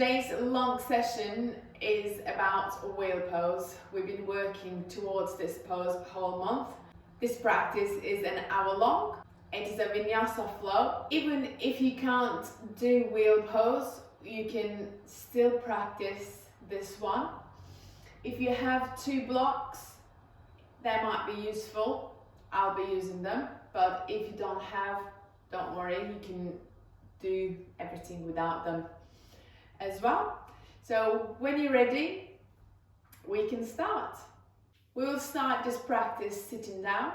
Today's long session is about a whale pose. We've been working towards this pose the whole month. This practice is an hour long. It is a vinyasa flow. Even if you can't do wheel pose, you can still practice this one. If you have two blocks, they might be useful. I'll be using them. But if you don't have, don't worry, you can do everything without them as well. So when you're ready, we can start. We will start this practice sitting down.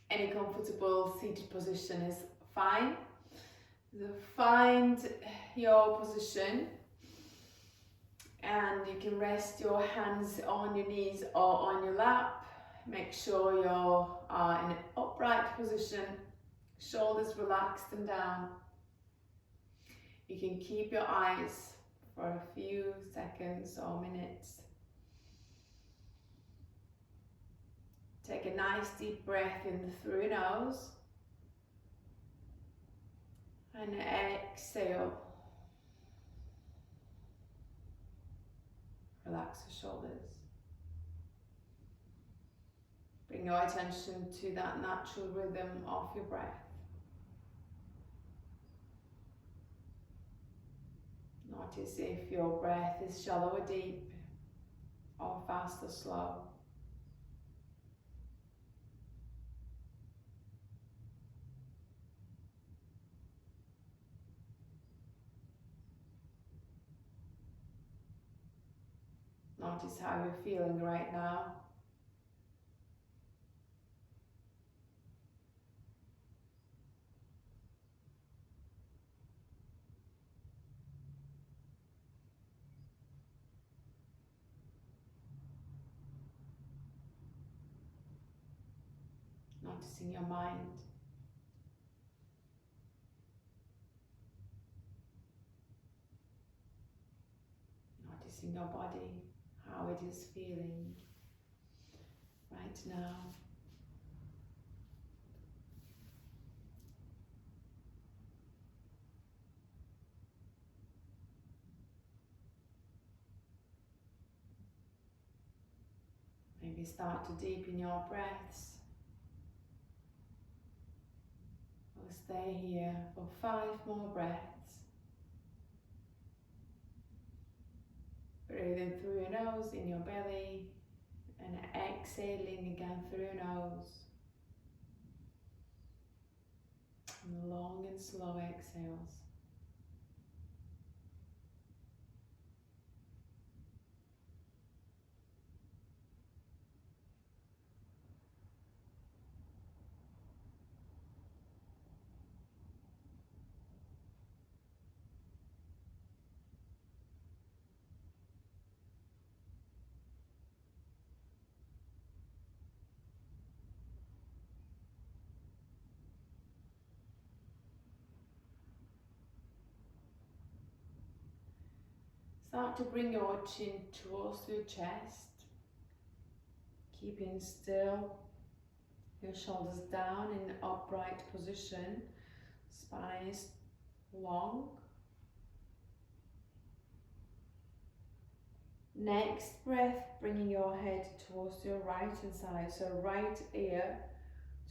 Any comfortable seated position is fine. So find your position and you can rest your hands on your knees or on your lap. Make sure you're in an upright position, shoulders relaxed and down. You can keep your eyes for a few seconds or minutes. Take a nice deep breath in through your nose and exhale. Relax the shoulders. Bring your attention to that natural rhythm of your breath. Notice if your breath is shallow or deep, or fast or slow. Notice how you're feeling right now. Noticing your mind. Noticing your body, how it is feeling right now. Maybe start to deepen your breaths. We'll stay here for 5 more breaths. Breathing through your nose in your belly and exhaling again through your nose. And long and slow exhales. Start to bring your chin towards your chest, keeping still, your shoulders down in an upright position, spine is long. Next breath, bringing your head towards your right hand side, so right ear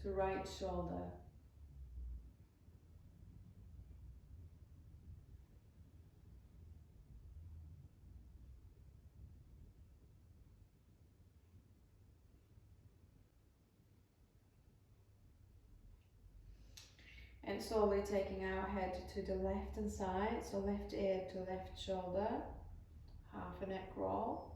to right shoulder. And slowly taking our head to the left hand side, so left ear to left shoulder, half a neck roll.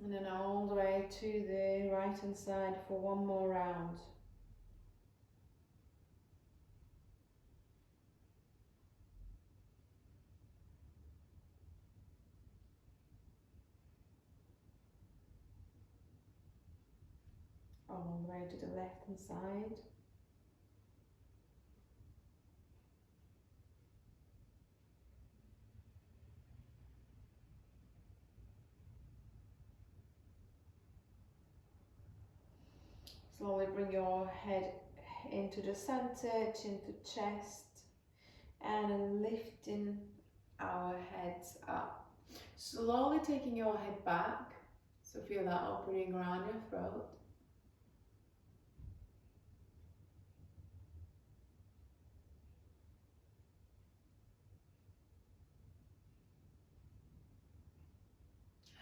And then all the way to the right hand side for one more round. All the way to the left hand side. Slowly bring your head into the center, chin to chest, and then lifting our heads up. Slowly taking your head back, so feel that opening around your throat.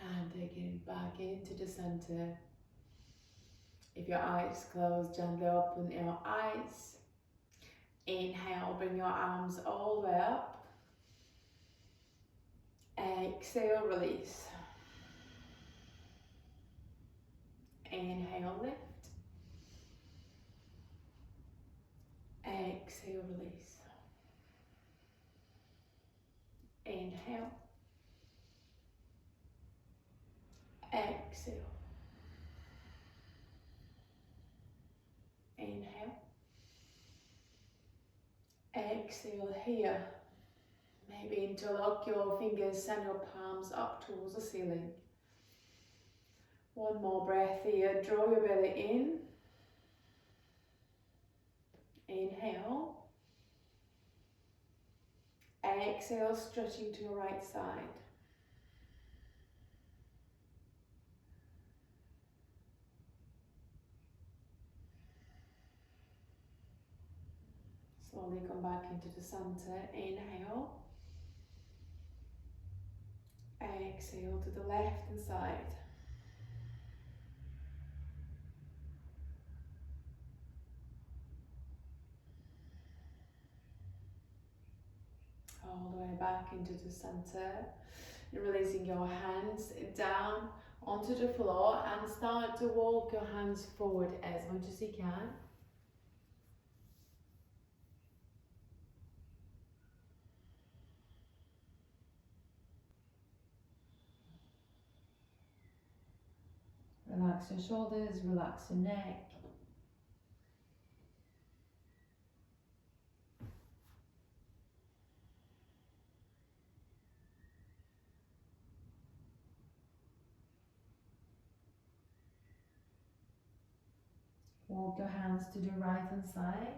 And taking it back into the center. If your eyes closed, gently open your eyes. Inhale, bring your arms all the way up. Exhale, release. Inhale, lift. Exhale, release. Inhale. Exhale. Inhale. Exhale here. Maybe interlock your fingers and your palms up towards the ceiling. One more breath here. Draw your belly in. Inhale. Exhale, stretching to your right side. Slowly come back into the center. Inhale. Exhale to the left hand side. All the way back into the center. You're releasing your hands down onto the floor and start to walk your hands forward as much as you can. Relax your shoulders, relax your neck. Walk your hands to the right hand side.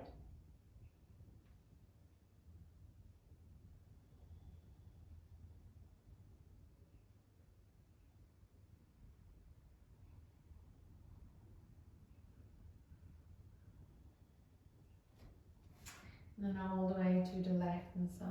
And then all the way to the left hand side.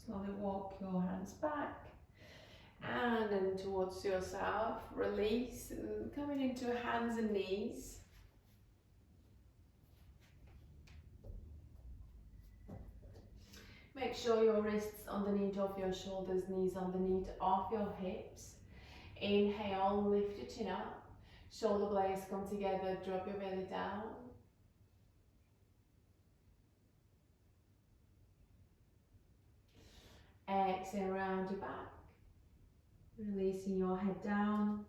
Slowly walk your hands back and then towards yourself. Release, and coming into hands and knees. Make sure your wrists underneath of your shoulders, knees underneath of your hips. Inhale, lift your chin up. Shoulder blades come together, drop your belly down. Exhale, round your back. Releasing your head down.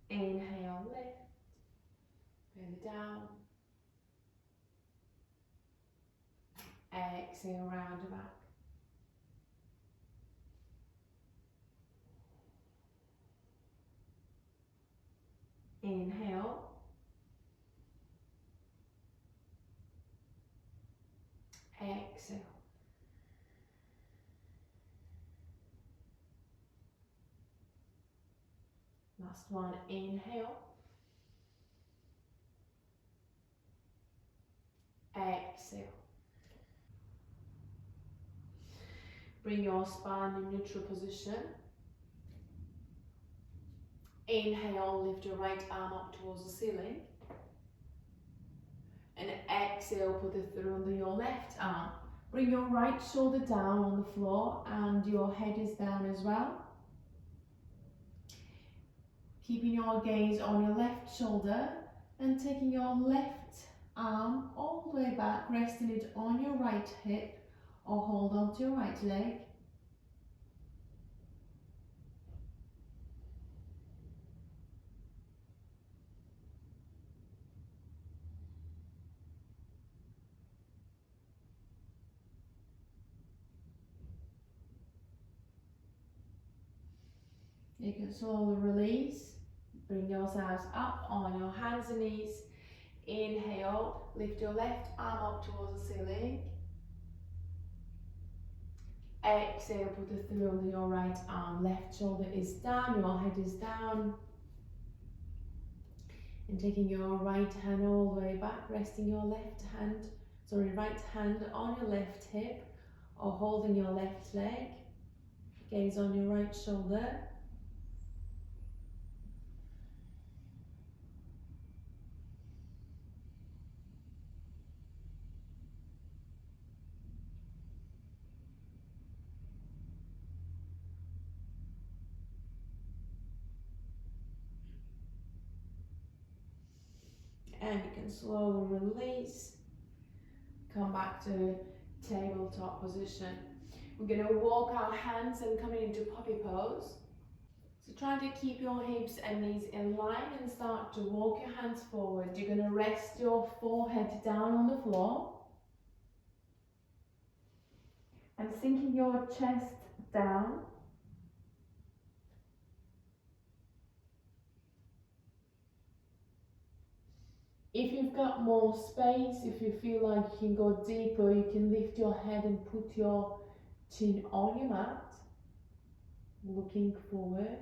Inhale, lift. Belly down. Exhale, round your back. Inhale. Exhale. Last one, inhale. Exhale. Bring your spine in neutral position. Inhale, lift your right arm up towards the ceiling. And exhale, put the thumb under your left arm. Bring your right shoulder down on the floor and your head is down as well. Keeping your gaze on your left shoulder and taking your left arm all the way back, resting it on your right hip or hold on to your right leg. You can slowly release, bring yourselves up on your hands and knees. Inhale, lift your left arm up towards the ceiling. Exhale, put the thumb under your right arm. Left shoulder is down, your head is down. And taking your right hand all the way back, resting your right hand on your left hip or holding your left leg. Gaze on your right shoulder. And you can slowly release. Come back to tabletop position. We're going to walk our hands and come into puppy pose. So try to keep your hips and knees in line and start to walk your hands forward. You're going to rest your forehead down on the floor. And sinking your chest down. If you've got more space, if you feel like you can go deeper, you can lift your head and put your chin on your mat, looking forward.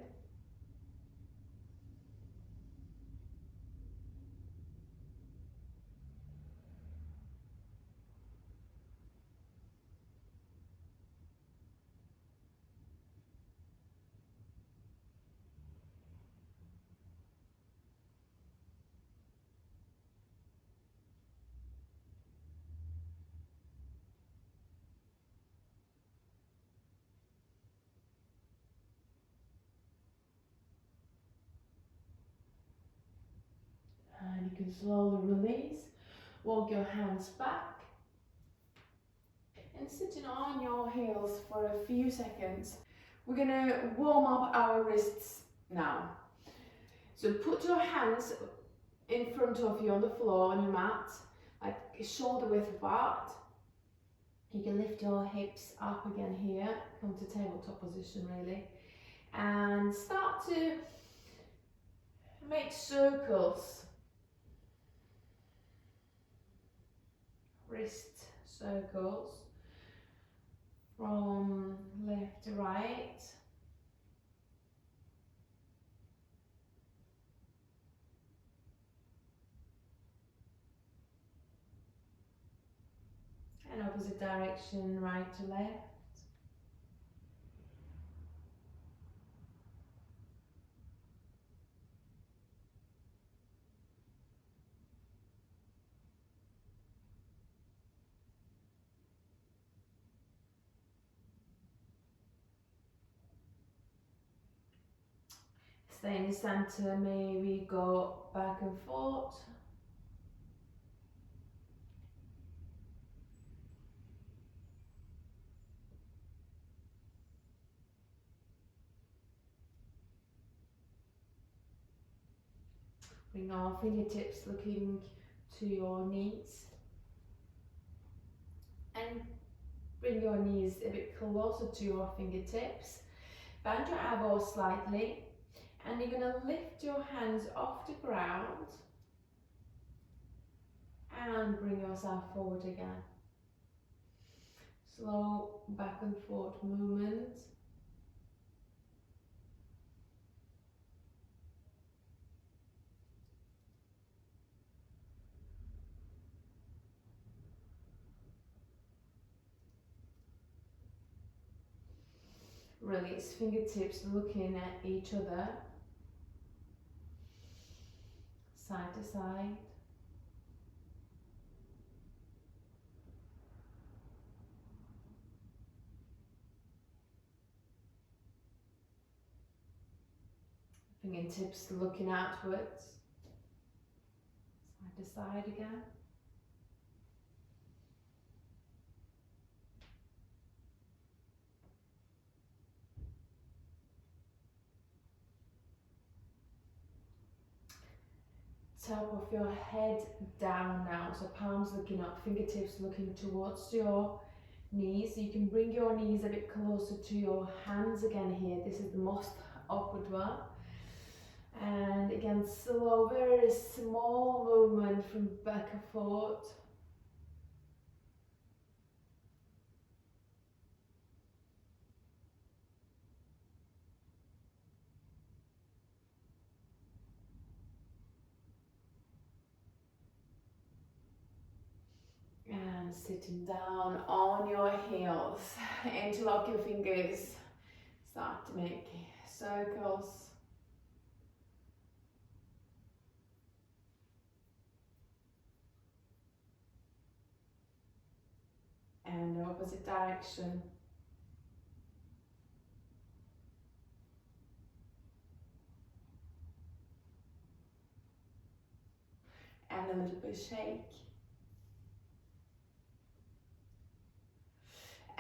And you can slowly release, walk your hands back and sitting on your heels for a few seconds. We're going to warm up our wrists now. So put your hands in front of you on the floor on your mat, like shoulder width apart. You can lift your hips up again here, come to tabletop position really, and start to make circles. Wrist circles from left to right. And opposite direction, right to left. Stay in the center, maybe go back and forth. Bring our fingertips looking to your knees. And bring your knees a bit closer to your fingertips. Bend your elbows slightly. And you're going to lift your hands off the ground. And bring yourself forward again. Slow back and forth movement. Release fingertips looking at each other. Side to side. Fingertips looking outwards. Side to side again. top of your head down now. So palms looking up, fingertips looking towards your knees. You can bring your knees a bit closer to your hands again here. This is the most awkward one. And again, slow, very small movement from back and forth. And sitting down on your heels. Interlock your fingers. Start to make circles. And the opposite direction. And a little bit shake.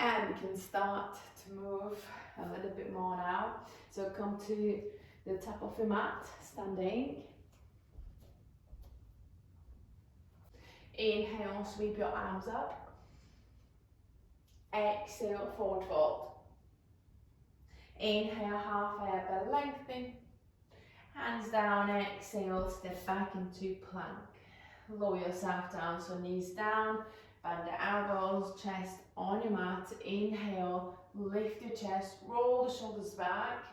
And we can start to move a little bit more now. So come to the top of your mat, standing. Inhale, sweep your arms up. Exhale, forward fold. Inhale, half elbow lengthen. Hands down, exhale, step back into plank. Lower yourself down, so knees down, bend the elbows, chest on your mat. Inhale, lift your chest, roll the shoulders back.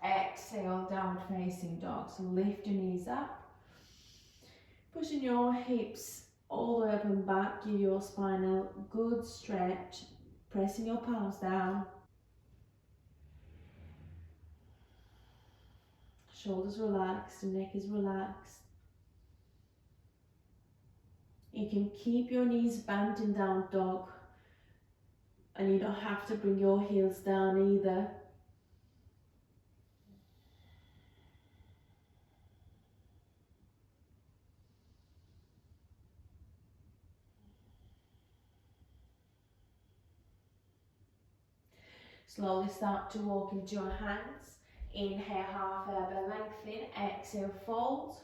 Exhale, downward facing dog. So lift your knees up. Pushing your hips all the way up and back, give your spine a good stretch. Pressing your palms down. Shoulders relaxed, the neck is relaxed. You can keep your knees bent in down dog, and you don't have to bring your heels down either. Slowly start to walk into your hands. Inhale, half elbow lengthen. Exhale, fold.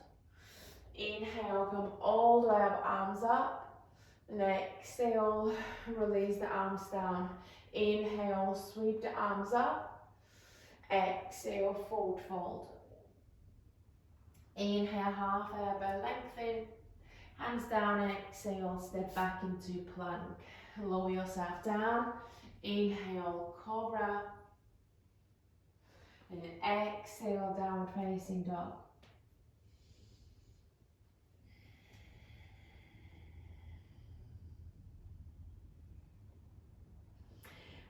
Inhale, come all the way up, arms up. And exhale, release the arms down. Inhale, sweep the arms up. Exhale, forward fold. Inhale, half elbow lengthen. Hands down, exhale, step back into plank. Lower yourself down. Inhale, cobra. And exhale, downward facing dog.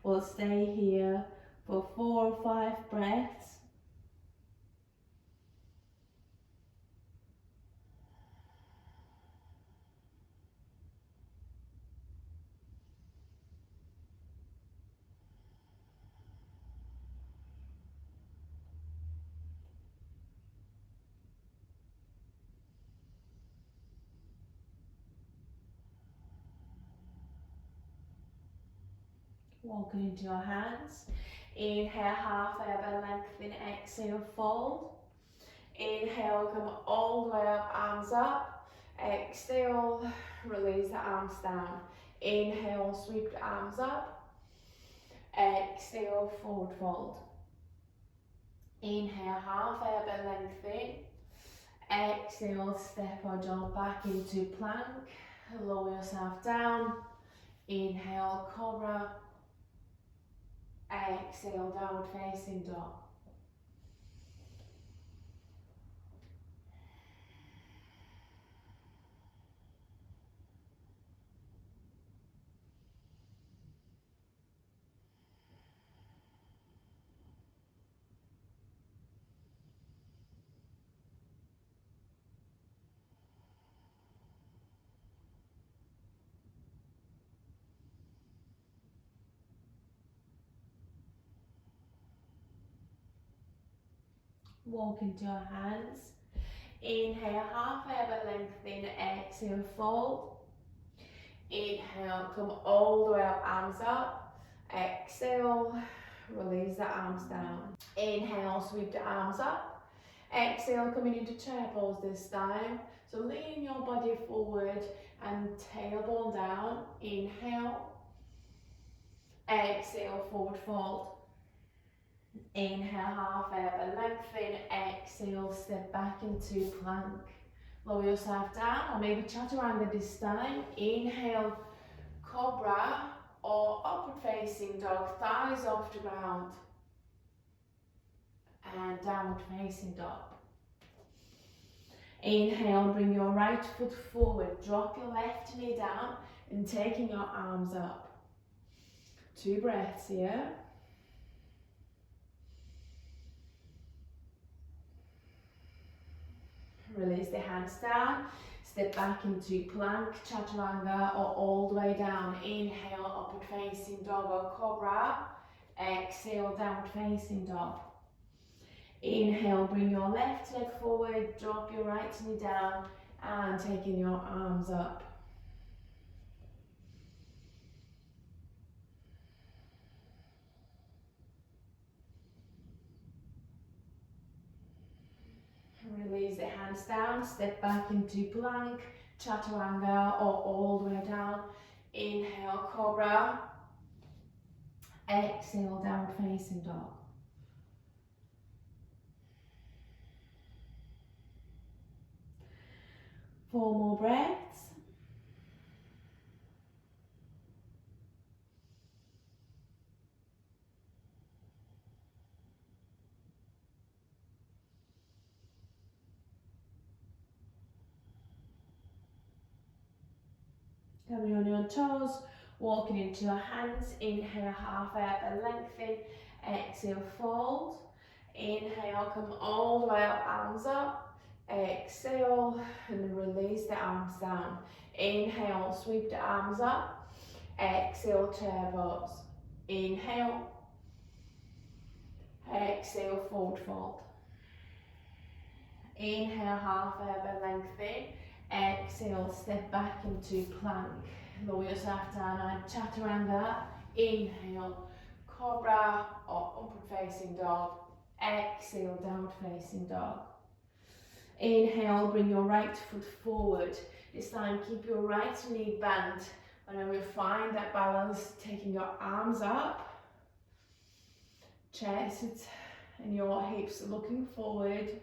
We'll stay here for 4 or 5 breaths. Walking into your hands. Inhale, half elbow lengthen. Exhale, fold. Inhale, come all the way up, arms up. Exhale, release the arms down. Inhale, sweep the arms up. Exhale, forward fold. Inhale, half elbow lengthen. Exhale, step or jump back into plank. Lower yourself down. Inhale, cobra. Exhale, downward facing dog. Walk into your hands. Inhale, half elbow lengthen. Exhale, fold. Inhale, come all the way up, arms up. Exhale, release the arms down. Inhale, sweep the arms up. Exhale, coming into chair pose this time. So lean your body forward and tailbone down. Inhale. Exhale, forward fold. Inhale, half elbow, lengthen. Exhale, step back into plank. Lower yourself down, or maybe chaturanga this time. Inhale, cobra or upward facing dog, thighs off the ground. And downward facing dog. Inhale, bring your right foot forward, drop your left knee down and taking your arms up. 2 breaths here. Release the hands down, step back into plank, chaturanga or all the way down. Inhale, upward facing dog or cobra. Exhale, downward facing dog. Inhale, bring your left leg forward, drop your right knee down and taking your arms up. Release the hands down, step back into plank, chaturanga or all the way down. Inhale, cobra. Exhale, downward facing dog. Four more breaths. Coming on your toes, walking into your hands. Inhale, half elbow, lengthen. Exhale, fold. Inhale, come all the way up, arms up. Exhale, and release the arms down. Inhale, sweep the arms up. Exhale, chair pose. Inhale. Exhale, forward fold. Inhale, half elbow, lengthen. Exhale, step back into plank. Lower yourself down and chaturanga. Inhale, cobra or upward facing dog. Exhale, downward facing dog. Inhale, bring your right foot forward. This time keep your right knee bent. And then we find that balance, taking your arms up. Chest and your hips looking forward.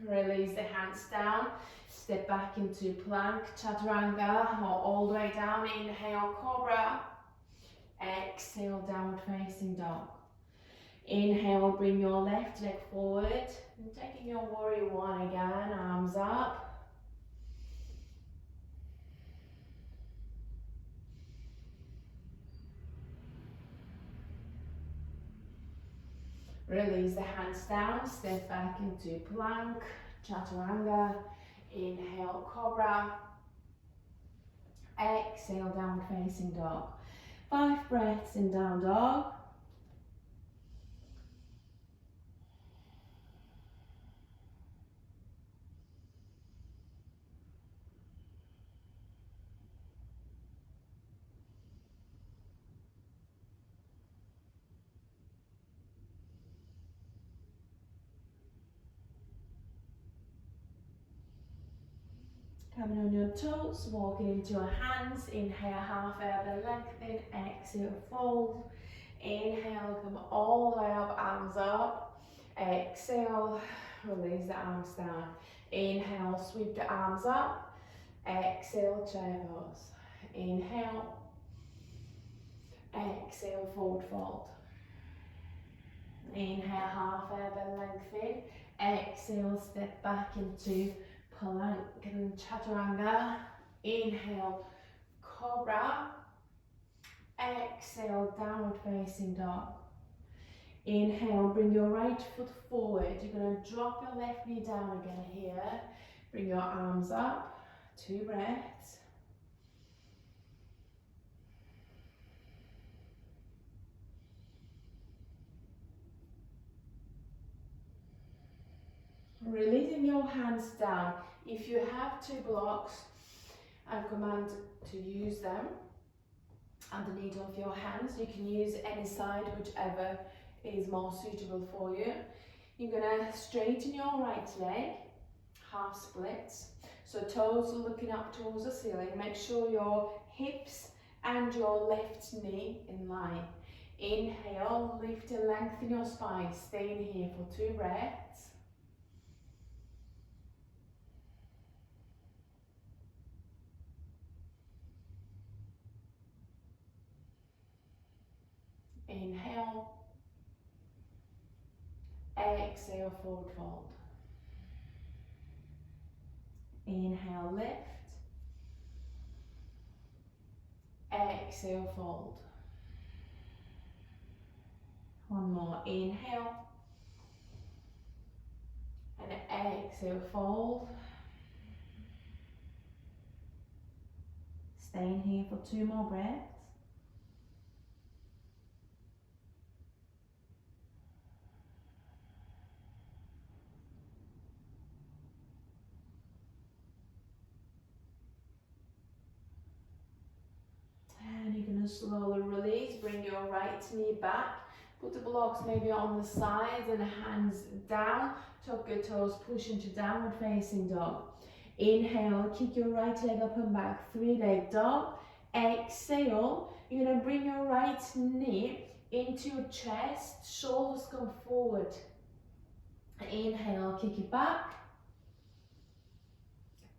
Release the hands down, step back into plank, chaturanga or all the way down. Inhale, cobra. Exhale, downward facing dog. Inhale, bring your left leg forward and taking your warrior one again, arms up. Release the hands down, step back into plank, chaturanga. Inhale, cobra. Exhale, downward facing dog. 5 breaths in down dog. Coming on your toes, walking into your hands. Inhale, half elbow, lengthen. Exhale, fold. Inhale, come all the way up, arms up. Exhale, release the arms down. Inhale, sweep the arms up. Exhale, chair pose. Inhale. Exhale, forward fold. Inhale, half elbow, lengthen. Exhale, step back into plank and chaturanga. Inhale, cobra. Exhale, downward facing dog. Inhale, bring your right foot forward. You're going to drop your left knee down again here. Bring your arms up. 2 breaths. Releasing your hands down. If you have 2 blocks, I command to use them. underneath of your hands. You can use any side, whichever is more suitable for you. You're gonna straighten your right leg, half splits. So toes looking up towards the ceiling. Make sure your hips and your left knee in line. Inhale, lift and lengthen your spine. Stay in here for 2 breaths. Inhale, exhale, forward fold. Inhale, lift. Exhale, fold. One more, inhale. And exhale, fold. Stay in here for 2 more breaths. And you're going to slowly release, bring your right knee back, put the blocks maybe on the sides and hands down, tuck your toes, push into downward facing dog. Inhale, kick your right leg up and back, 3-leg dog. Exhale, you're going to bring your right knee into your chest, shoulders come forward. Inhale, kick it back.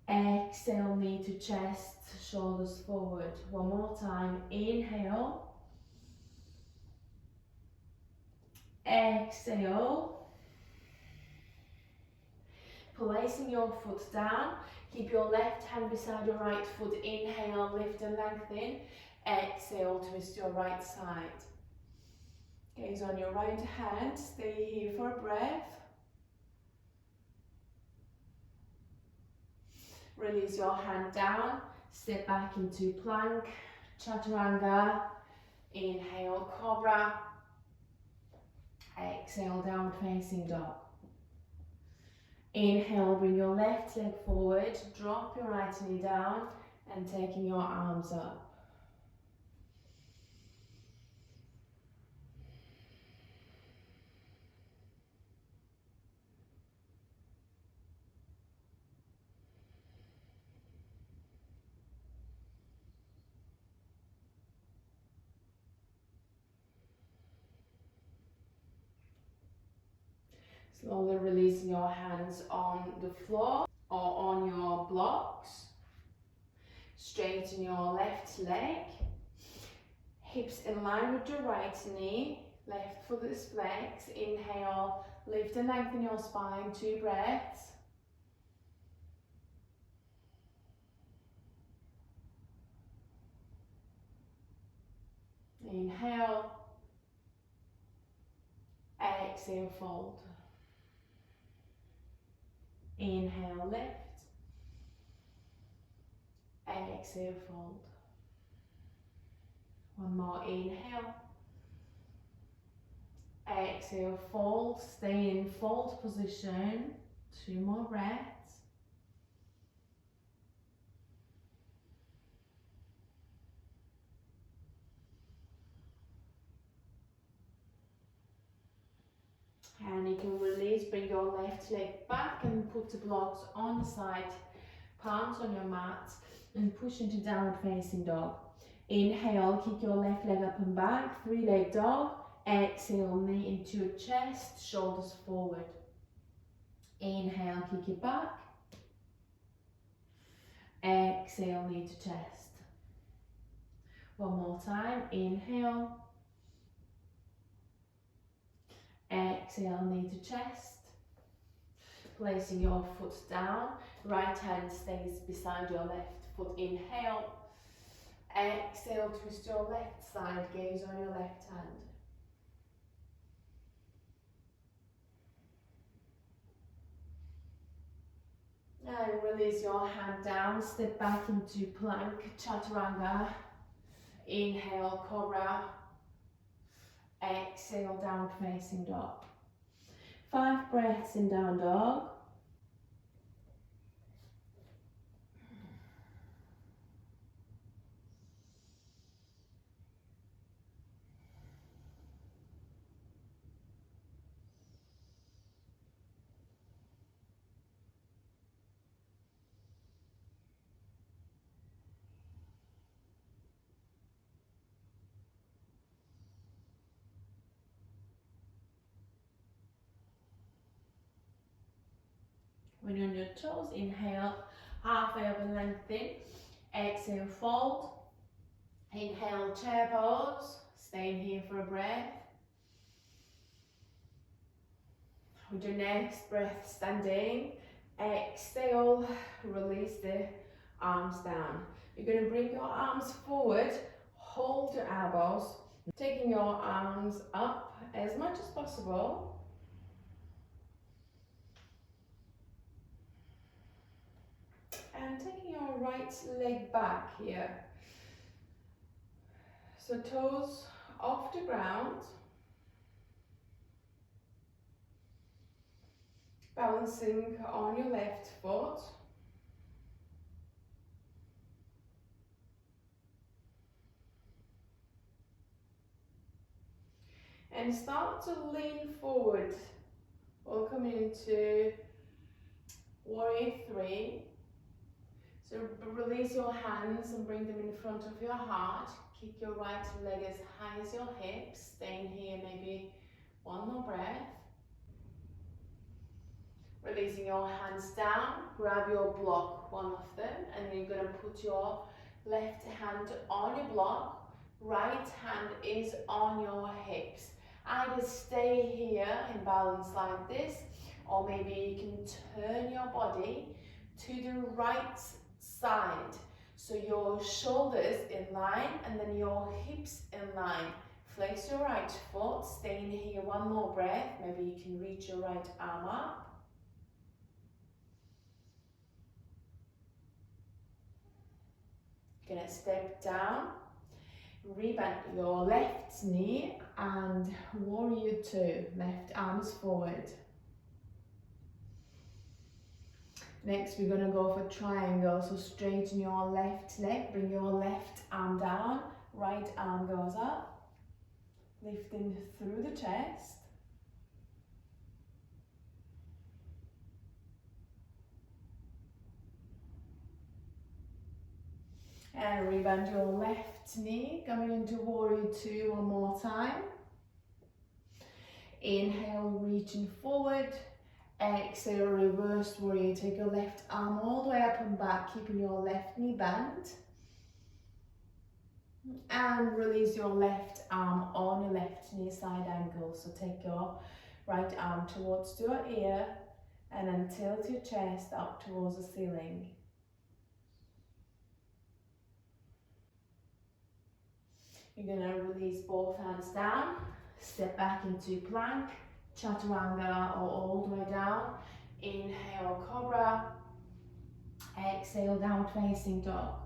Exhale, knee to chest, shoulders forward. One more time, inhale. Exhale. Placing your foot down, keep your left hand beside your right foot. Inhale, lift and lengthen. Exhale, twist your right side. Gaze on your right hand, stay here for a breath. Release your hand down, step back into plank, chaturanga. Inhale, cobra. Exhale, downward facing dog. Inhale, bring your left leg forward, drop your right knee down and taking your arms up. Slowly releasing your hands on the floor or on your blocks. Straighten your left leg. Hips in line with your right knee. Left foot is flexed. Inhale, lift and lengthen your spine. 2 breaths. Inhale. Exhale, fold. Inhale, lift. Exhale, fold. One more, inhale. Exhale, fold. Stay in fold position. 2 more breaths. And you can release, bring your left leg back and put the blocks on the side, palms on your mat, and push into downward facing dog. Inhale, kick your left leg up and back, 3-leg dog. Exhale, knee into your chest, shoulders forward. Inhale, kick it back. Exhale, knee to chest. One more time, inhale. Exhale, knee to chest. Placing your foot down, right hand stays beside your left foot. Inhale. Exhale, twist your left side, gaze on your left hand. And release your hand down, step back into plank, chaturanga. Inhale, cobra. Exhale, downward facing dog. 5 breaths in down dog. coming on your toes. Inhale, halfway up and lengthen. Exhale, fold. Inhale, chair pose. Staying here for a breath. With your next breath, standing. Exhale, release the arms down. You're going to bring your arms forward, hold your elbows, taking your arms up as much as possible. And taking your right leg back here. So toes off the ground. Balancing on your left foot. And start to lean forward. We'll come into warrior 3. So release your hands and bring them in front of your heart. Kick your right leg as high as your hips. Staying here maybe one more breath. Releasing your hands down, grab your block, one of them, and you're going to put your left hand on your block. Right hand is on your hips. Either stay here in balance like this, or maybe you can turn your body to the right side. So your shoulders in line and then your hips in line. Flex your right foot, staying here one more breath. Maybe you can reach your right arm up. Gonna step down, rebend your left knee and warrior 2, left arms forward. Next we're gonna go for triangle, so straighten your left leg, bring your left arm down, right arm goes up, lifting through the chest. And rebend your left knee, coming into warrior 2 one more time. Inhale, reaching forward. Exhale, reverse warrior. Take your left arm all the way up and back, keeping your left knee bent. And release your left arm on your left knee, side angle. So take your right arm towards your ear and then tilt your chest up towards the ceiling. You're going to release both hands down, step back into plank, chaturanga or all the way down. Inhale, cobra. Exhale, down facing dog.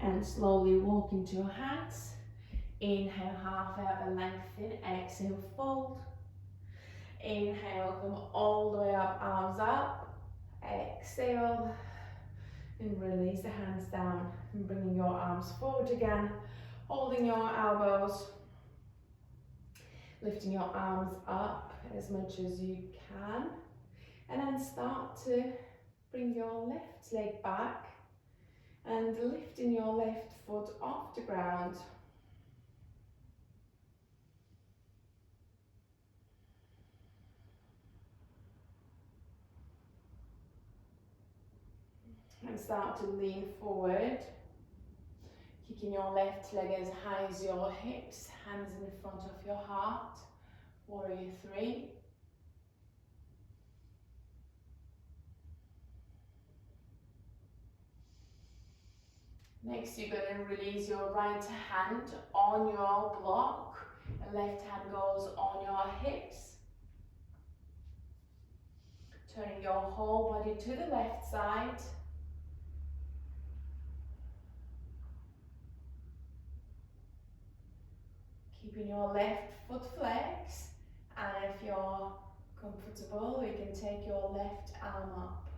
And slowly walk into your hands. Inhale, halfway up and lengthen. Exhale, fold. Inhale, come all the way up, arms up. Exhale. And release the hands down and bringing your arms forward again, holding your elbows, lifting your arms up as much as you can, and then start to bring your left leg back and lifting your left foot off the ground. And start to lean forward, kicking your left leg as high as your hips, hands in front of your heart, warrior 3. Next, you're going to release your right hand on your block, and left hand goes on your hips. Turning your whole body to the left side. Keeping your left foot flexed, and if you're comfortable, you can take your left arm up.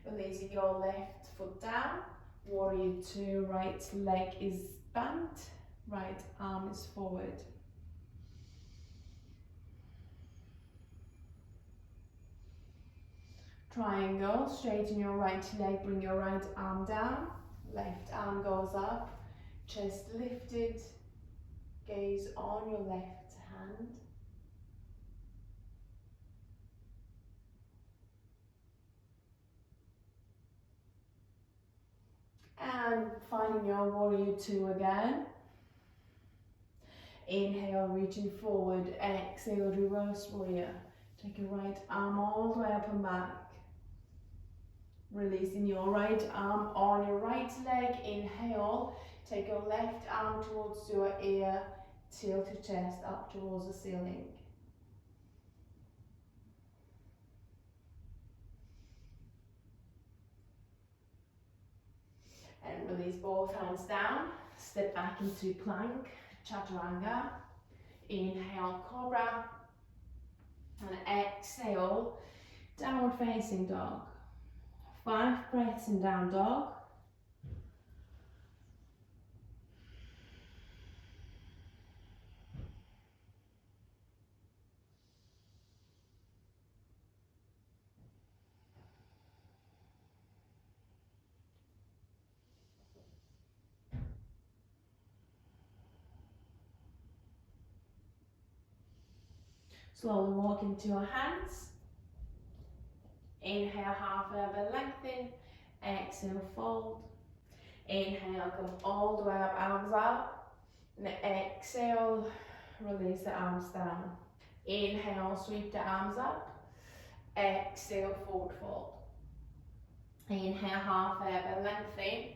Releasing your left foot down, warrior 2, right leg is bent, right arm is forward. Triangle, straighten your right leg, bring your right arm down, Left arm goes up, chest lifted, gaze on your left hand. And finding your warrior two again. Inhale, reaching forward. Exhale, reverse warrior. Take your right arm all the way up and back. Releasing your right arm on your right leg. Inhale, take your left arm towards your ear. Tilt your chest up towards the ceiling. And release both hands down. Step back into plank, chaturanga. Inhale, cobra. And exhale, downward facing dog. 5 breaths in down dog. Slowly walk into your hands. Inhale, half elbow lengthen. Exhale, fold. Inhale, come all the way up, arms up. And exhale, release the arms down. Inhale, sweep the arms up. Exhale, forward fold. Inhale, half elbow lengthen.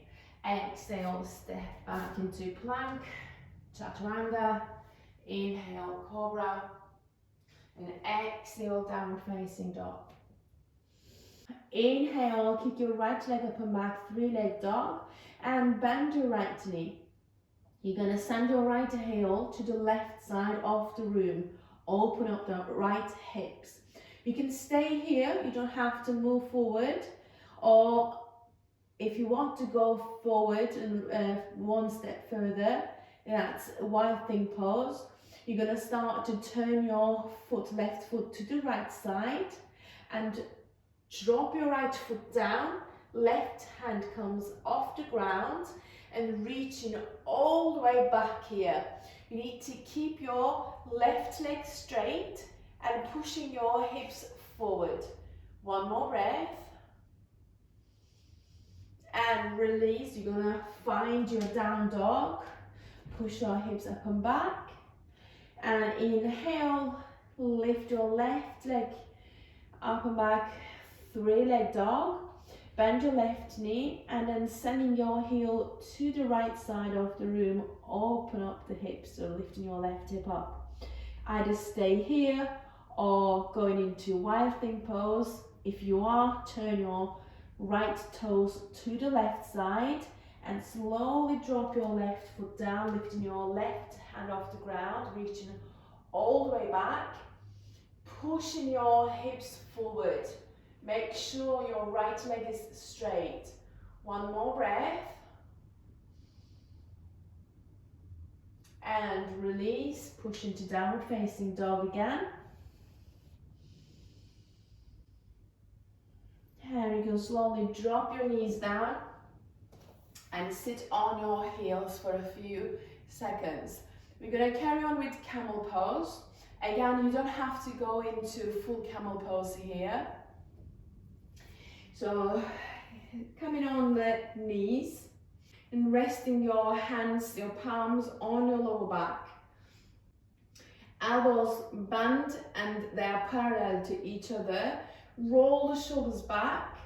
Exhale, step back into plank, chaturanga. Inhale, cobra. And exhale, downward facing dog. Inhale, kick your right leg up and back, 3-leg dog, and bend your right knee. You're going to send your right heel to the left side of the room. Open up the right hips. You can stay here, you don't have to move forward, or if you want to go forward and one step further, that's a wild thing pose. You're going to start to turn your left foot to the right side and drop your right foot down. Left hand comes off the ground and reaching all the way back here. You need to keep your left leg straight and pushing your hips forward. One more breath. And release. You're going to find your down dog. Push your hips up and back. And inhale, lift your left leg up and back, 3-leg dog. Bend your left knee and then sending your heel to the right side of the room. Open up the hips, so lifting your left hip up. Either stay here or going into wild thing pose. If you are, turn your right toes to the left side and slowly drop your left foot down, lifting your left hand off the ground, reaching all the way back, pushing your hips forward. Make sure your right leg is straight. One more breath. And release, push into downward facing dog again. And you can slowly drop your knees down and sit on your heels for a few seconds. We're going to carry on with camel pose. Again, you don't have to go into full camel pose here. So, coming on the knees and resting your hands, your palms on your lower back. Elbows bend and they are parallel to each other. Roll the shoulders back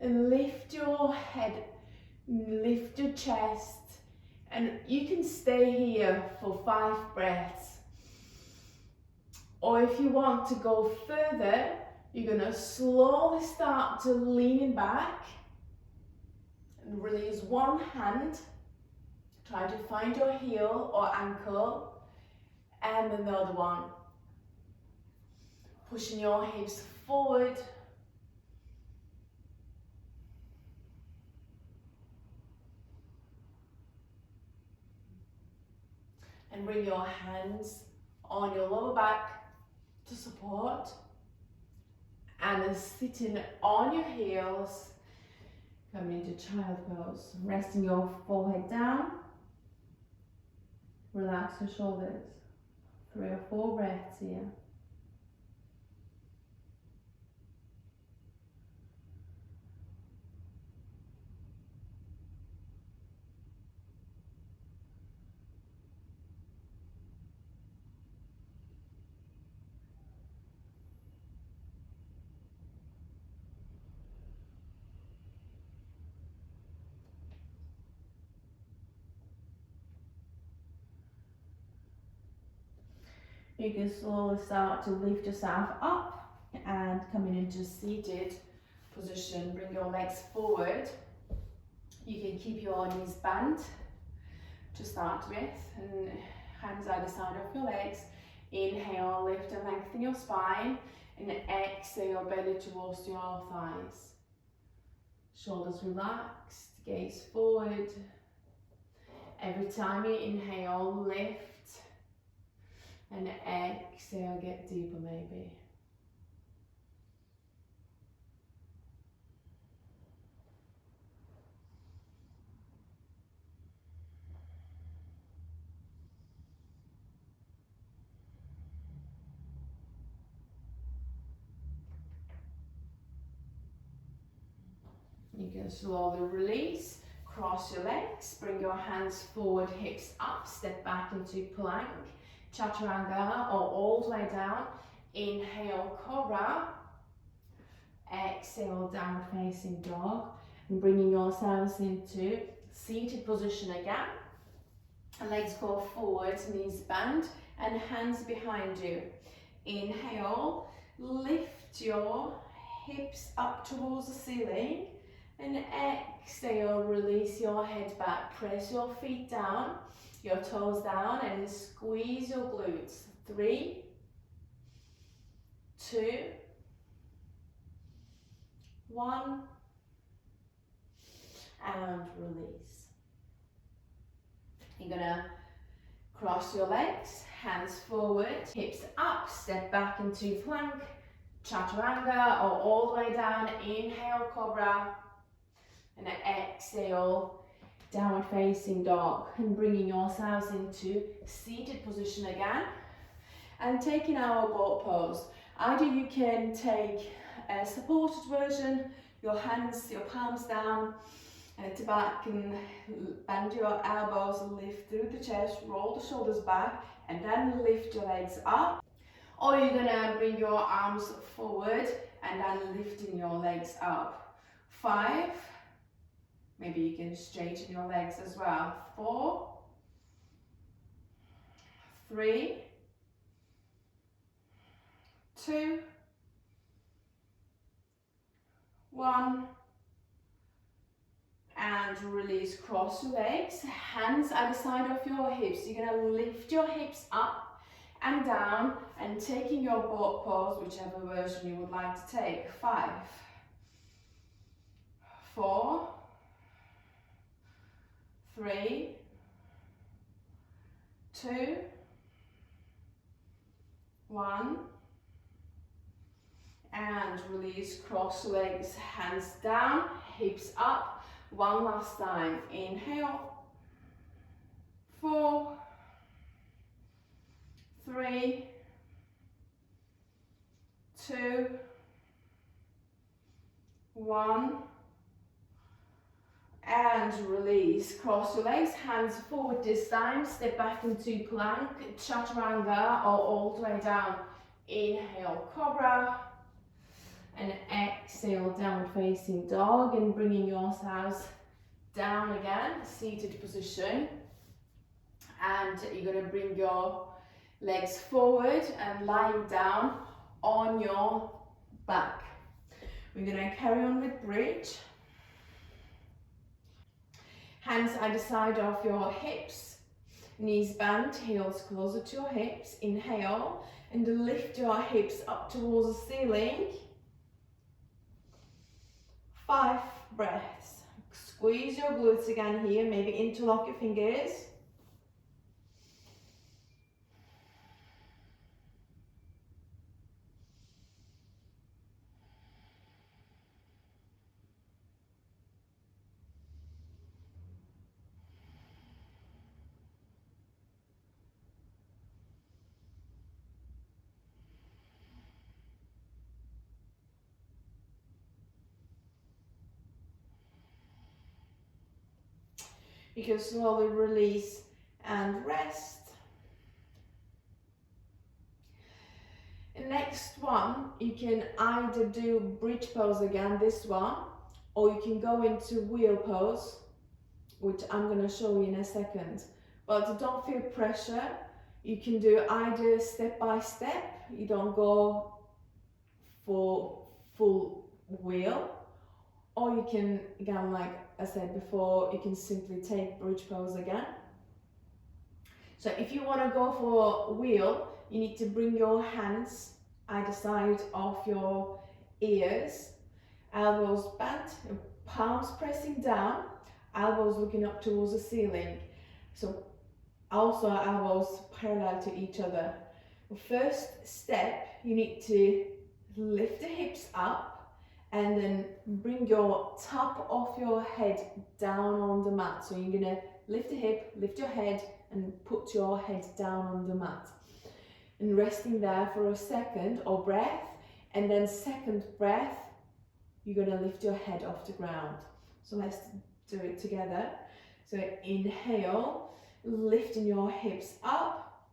and lift your head, lift your chest, and you can stay here for 5 breaths. Or if you want to go further, you're going to slowly start to lean back and release one hand. Try to find your heel or ankle and another one. Pushing your hips forward. And bring your hands on your lower back to support. And sitting on your heels, Coming into child pose, resting your forehead down, relax your shoulders. 3 or 4 breaths here. You can slowly start to lift yourself up and coming into seated position. Bring your legs forward. You can keep your knees bent to start with, and hands either side of your legs. Inhale, lift and lengthen your spine, and exhale, belly towards your thighs. Shoulders relaxed, gaze forward. Every time you inhale, lift, and exhale, get deeper maybe. You can slowly release, cross your legs, bring your hands forward, hips up, step back into plank, chaturanga, or all the way down. Inhale, cobra. Exhale, downward facing dog, and bringing yourselves into seated position again. Legs go forward, knees bend, and hands behind you. Inhale, lift your hips up towards the ceiling, and exhale, release your head back. Press your feet down, your toes down, and squeeze your glutes. 3, 2, 1, and release. You're gonna cross your legs, hands forward, hips up, step back into plank, chaturanga, or all the way down. Inhale, cobra, and exhale, downward facing dog, and bringing yourselves into seated position again, and taking our boat pose. Either you can take a supported version, your hands, your palms down, and at the back, and bend your elbows, lift through the chest, roll the shoulders back, and then lift your legs up. Or you're gonna bring your arms forward and then lifting your legs up. 5, maybe you can straighten your legs as well. 4, 3, 2, 1, and release. Cross your legs, hands either side of your hips. You're going to lift your hips up and down, and taking your boat pose, whichever version you would like to take. 5, 4, 3, 2, 1, and release. Cross legs, hands down, hips up. One last time. Inhale. 4, 3, 2, 1, and release. Cross your legs, hands forward this time, step back into plank, chaturanga, or all the way down. Inhale, cobra, and exhale, downward facing dog, and bringing yourselves down again, seated position. And you're going to bring your legs forward and lying down on your back. We're going to carry on with bridge. Hands either side of your hips, knees bent, heels closer to your hips. Inhale, and lift your hips up towards the ceiling. 5 breaths. Squeeze your glutes again here, maybe interlock your fingers. You can slowly release and rest. The next one, you can either do bridge pose again, this one, or you can go into wheel pose, which I'm going to show you in a second. But don't feel pressure. You can do either step by step. You don't go for full wheel, or you can, again, like I said before, you can simply take bridge pose again. So if you want to go for wheel, you need to bring your hands either side of your ears, elbows bent, palms pressing down, elbows looking up towards the ceiling. So also elbows parallel to each other. First step, you need to lift the hips up and then bring your top of your head down on the mat. So you're gonna lift the hip, lift your head, and put your head down on the mat. And resting there for a second or breath, and then second breath, you're gonna lift your head off the ground. So let's do it together. So inhale, lifting your hips up,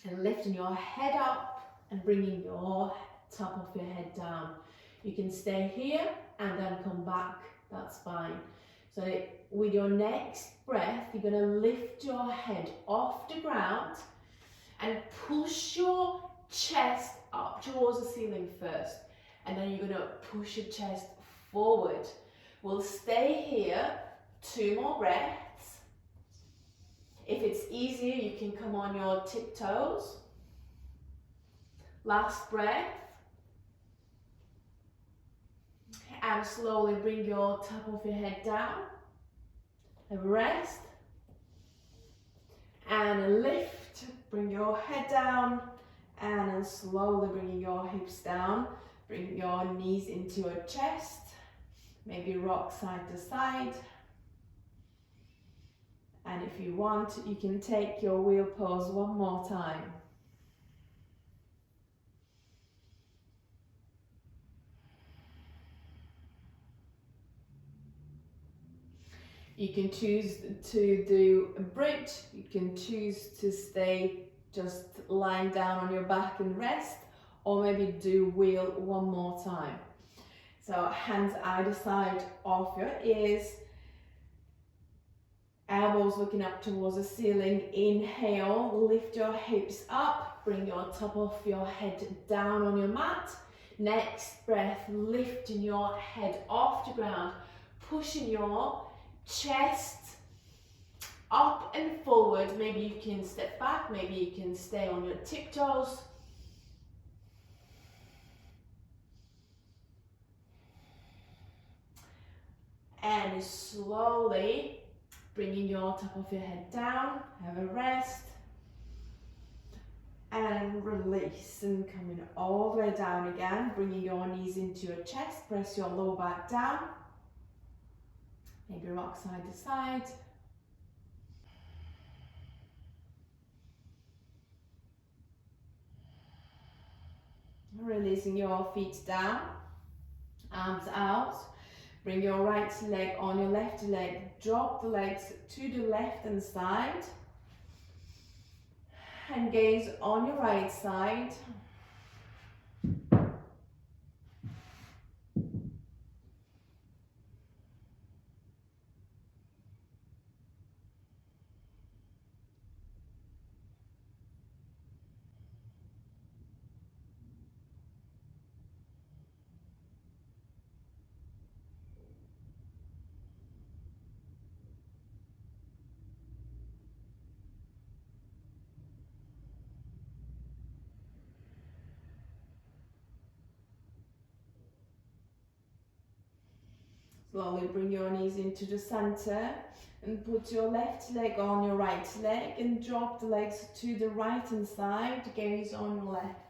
and lifting your head up, and bringing your top of your head down. You can stay here and then come back, that's fine. So with your next breath, you're going to lift your head off the ground and push your chest up towards the ceiling first. And then you're going to push your chest forward. We'll stay here, 2 more breaths. If it's easier, you can come on your tiptoes. Last breath. And slowly bring your top of your head down. And rest. And lift. Bring your head down. And then slowly bringing your hips down. Bring your knees into your chest. Maybe rock side to side. And if you want, you can take your wheel pose one more time. You can choose to do a bridge, you can choose to stay just lying down on your back and rest, or maybe do wheel one more time. So hands either side of your ears, elbows looking up towards the ceiling. Inhale, lift your hips up, bring your top of your head down on your mat. Next breath, lifting your head off the ground, pushing your chest up and forward. Maybe you can step back, maybe you can stay on your tiptoes. And slowly bringing your top of your head down, have a rest. And release, and coming all the way down again, bringing your knees into your chest, press your lower back down. Maybe rock side to side. Releasing your feet down, arms out. Bring your right leg on your left leg. Drop the legs to the left hand side. And gaze on your right side. Slowly bring your knees into the center and put your left leg on your right leg and drop the legs to the right hand side, gaze on your left.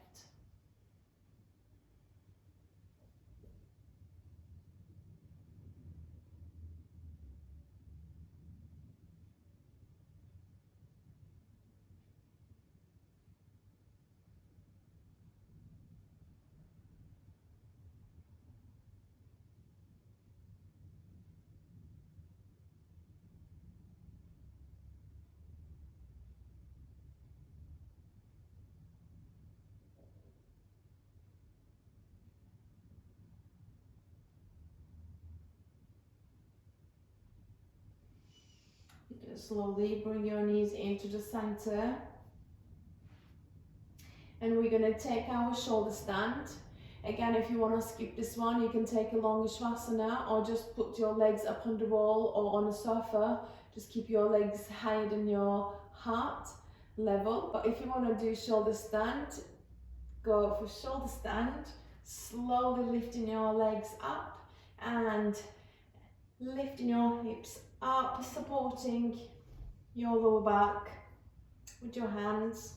Slowly bring your knees into the center. And we're going to take our shoulder stand. Again, if you want to skip this one, you can take a longer Savasana or just put your legs up on the wall or on a sofa. Just keep your legs higher than your heart level. But if you want to do shoulder stand, go for shoulder stand. Slowly lifting your legs up and lifting your hips up, supporting your lower back with your hands.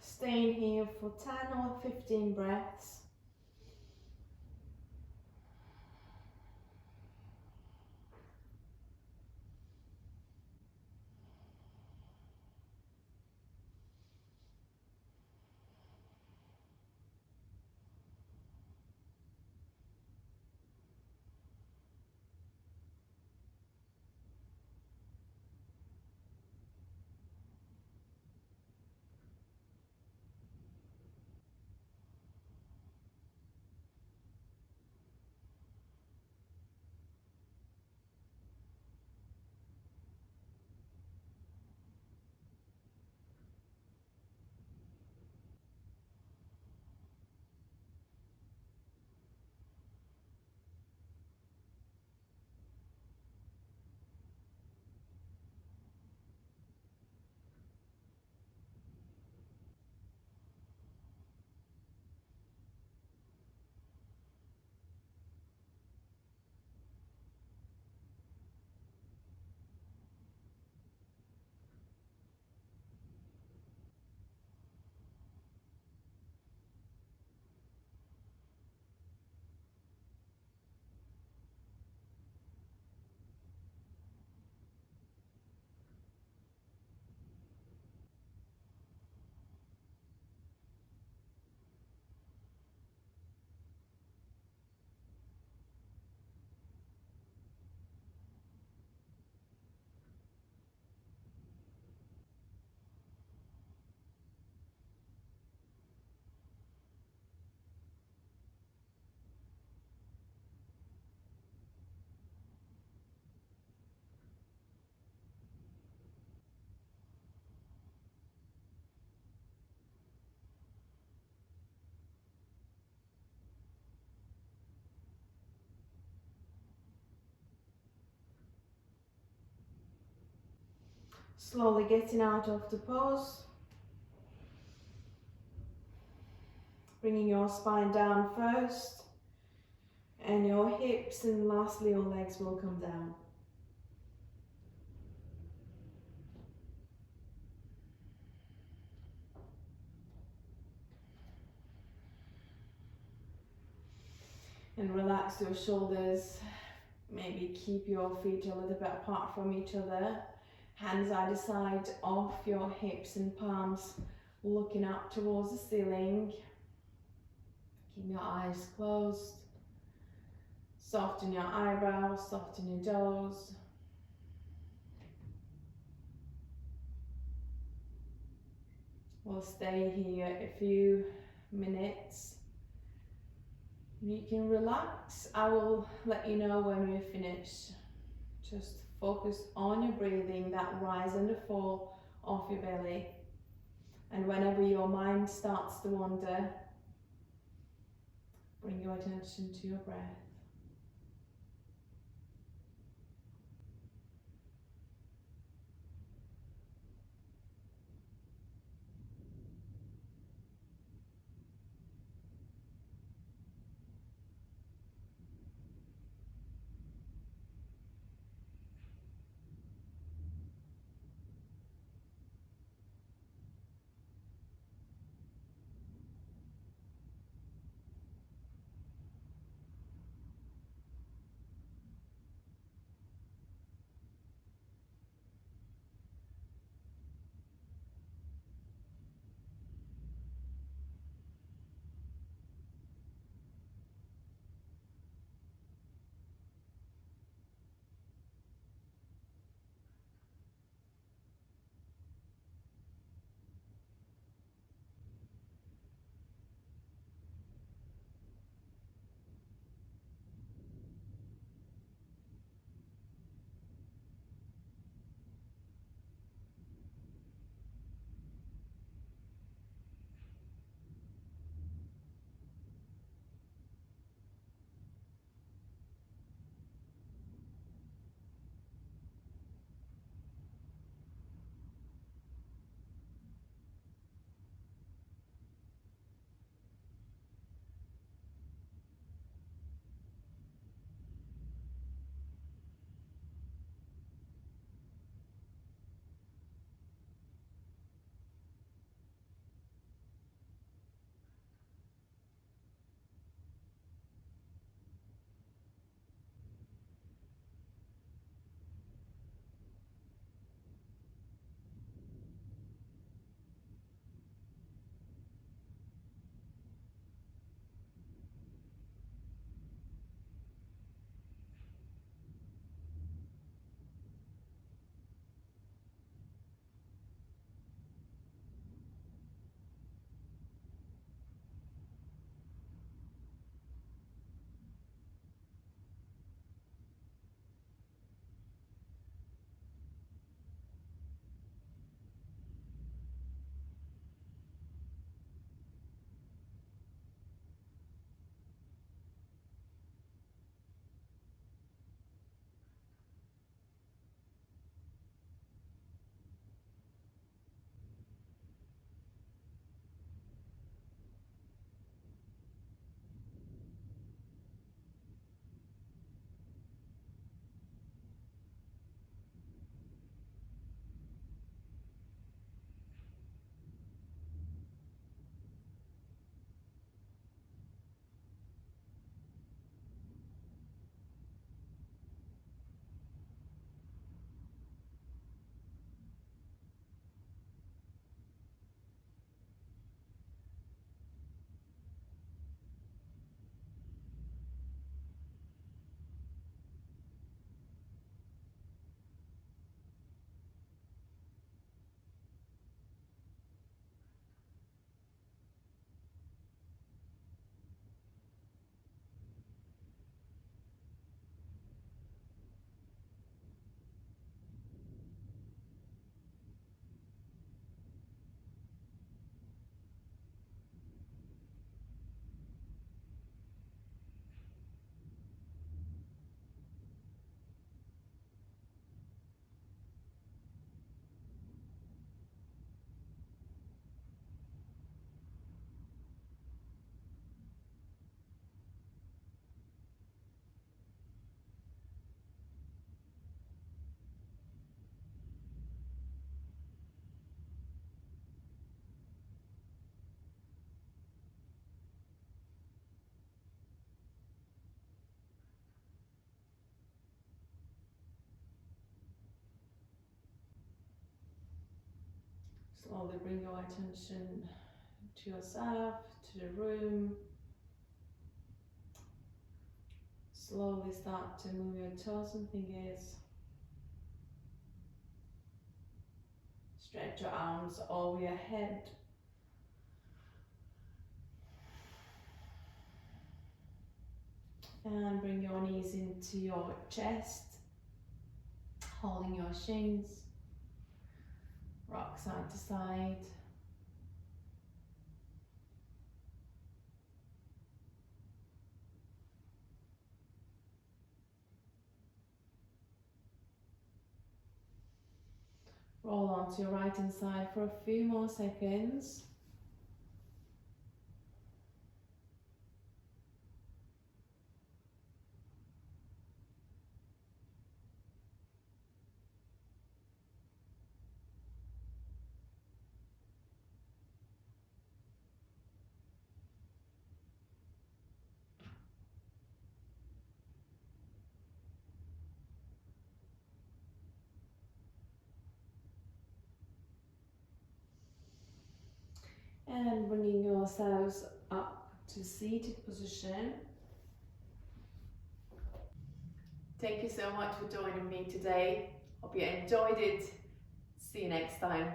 Staying here for 10 or 15 breaths. Slowly getting out of the pose. Bringing your spine down first. And your hips, and lastly your legs will come down. And relax your shoulders. Maybe keep your feet a little bit apart from each other. Hands either side of your hips and palms looking up towards the ceiling. Keep your eyes closed. Soften your eyebrows, soften your jaws. We'll stay here a few minutes. You can relax. I will let you know when we're finished. Just focus on your breathing, that rise and the fall of your belly. And whenever your mind starts to wander, bring your attention to your breath. Slowly bring your attention to yourself, to the room. Slowly start to move your toes and fingers. Stretch your arms over your head. And bring your knees into your chest, holding your shins. Rock side to side. Roll onto your right hand side for a few more seconds. And bringing yourselves up to seated position. Thank you so much for joining me today. Hope you enjoyed it. See you next time.